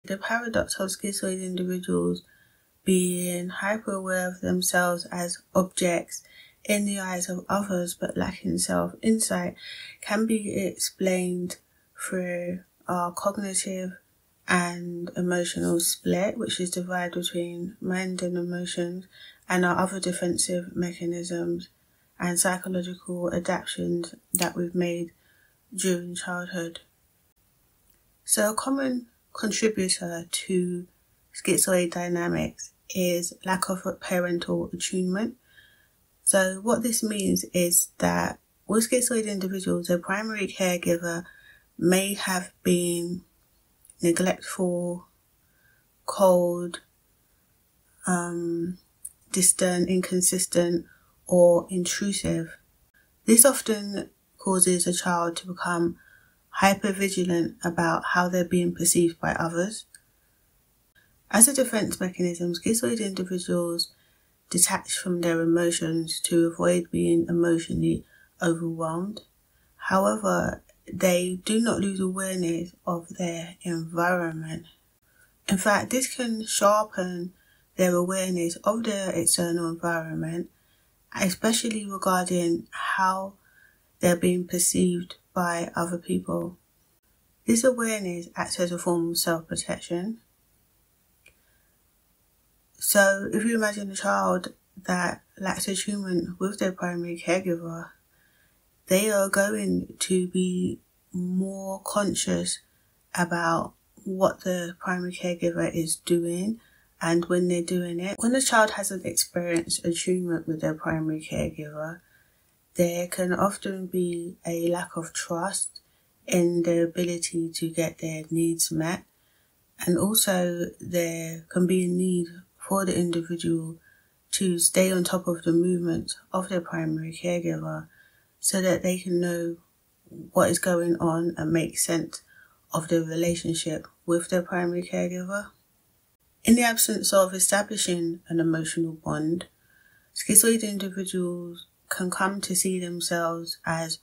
The paradox of schizoid individuals being hyper-aware of themselves as objects in the eyes of others but lacking self-insight can be explained through our cognitive and emotional split, which is divided between mind and emotions, and our other defensive mechanisms and psychological adaptations that we've made during childhood. So a common contributor to schizoid dynamics is lack of parental attunement. So what this means is that with schizoid individuals, their primary caregiver may have been neglectful, cold, distant, inconsistent, or intrusive. This often causes a child to become hypervigilant about how they're being perceived by others. As a defense mechanism, schizoid individuals detach from their emotions to avoid being emotionally overwhelmed. However, they do not lose awareness of their environment. In fact, this can sharpen their awareness of their external environment, especially regarding how they're being perceived by other people. This awareness acts as a form of self-protection. So if you imagine a child that lacks attunement with their primary caregiver, they are going to be more conscious about what the primary caregiver is doing and when they're doing it. When a child hasn't experienced attunement with their primary caregiver, there can often be a lack of trust in their ability to get their needs met, and also there can be a need for the individual to stay on top of the movements of their primary caregiver so that they can know what is going on and make sense of their relationship with their primary caregiver. In the absence of establishing an emotional bond, schizoid individuals can come to see themselves as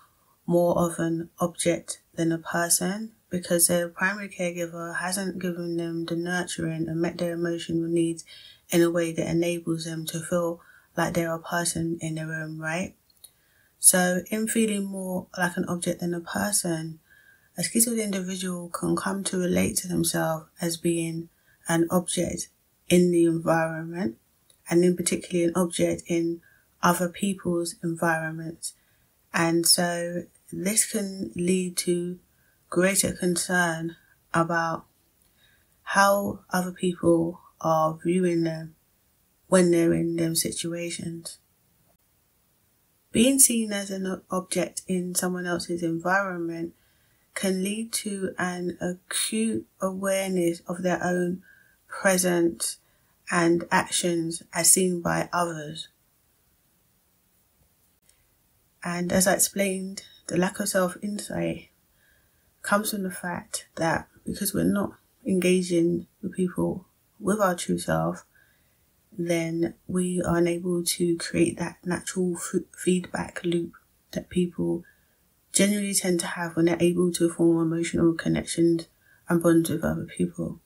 more of an object than a person because their primary caregiver hasn't given them the nurturing and met their emotional needs in a way that enables them to feel like they're a person in their own right. So in feeling more like an object than a person, a schizoid individual can come to relate to themselves as being an object in the environment, and in particular an object in other people's environments. And so this can lead to greater concern about how other people are viewing them when they're in those situations. Being seen as an object in someone else's environment can lead to an acute awareness of their own presence and actions as seen by others. And as I explained, the lack of self-insight comes from the fact that because we're not engaging with people with our true self, then we are unable to create that natural feedback loop that people generally tend to have when they're able to form emotional connections and bonds with other people.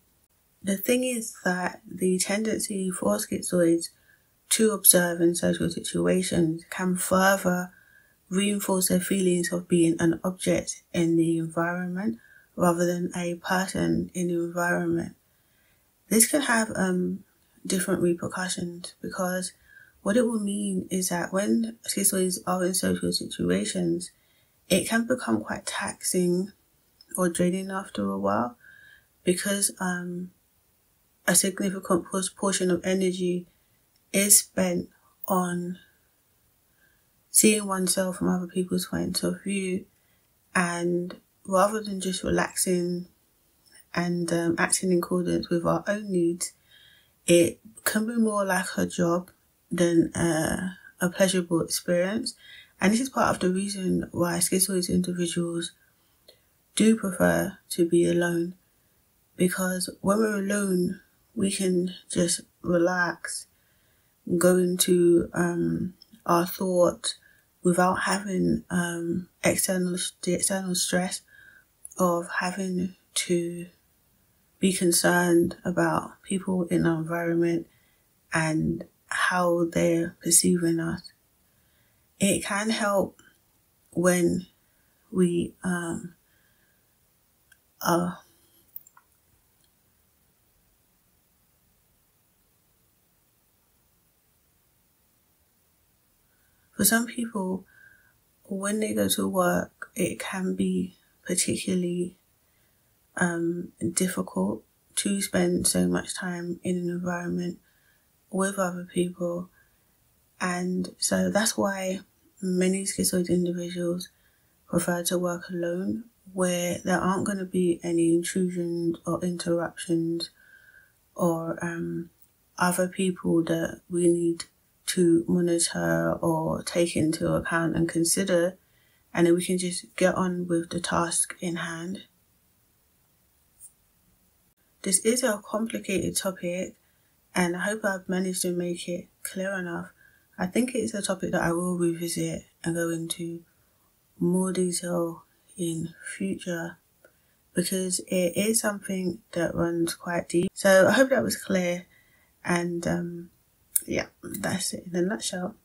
The thing is that the tendency for schizoids to observe in social situations can further reinforce their feelings of being an object in the environment rather than a person in the environment. This can have different repercussions, because what it will mean is that when schizoids are in social situations, it can become quite taxing or draining after a while, because a significant portion of energy is spent on seeing oneself from other people's points of view, and rather than just relaxing and acting in accordance with our own needs, it can be more like a job than a pleasurable experience. And this is part of the reason why schizoid individuals do prefer to be alone, because when we're alone, we can just relax, go into our thoughts without having the external stress of having to be concerned about people in our environment and how they're perceiving us. It can help when we are for some people, when they go to work, it can be particularly difficult to spend so much time in an environment with other people. And so that's why many schizoid individuals prefer to work alone, where there aren't going to be any intrusions or interruptions or other people that we need to monitor or take into account and consider, and then we can just get on with the task in hand. This is a complicated topic, and I hope I've managed to make it clear enough. I think it's a topic that I will revisit and go into more detail in future, because it is something that runs quite deep. So I hope that was clear, and yeah, that's it in a nutshell.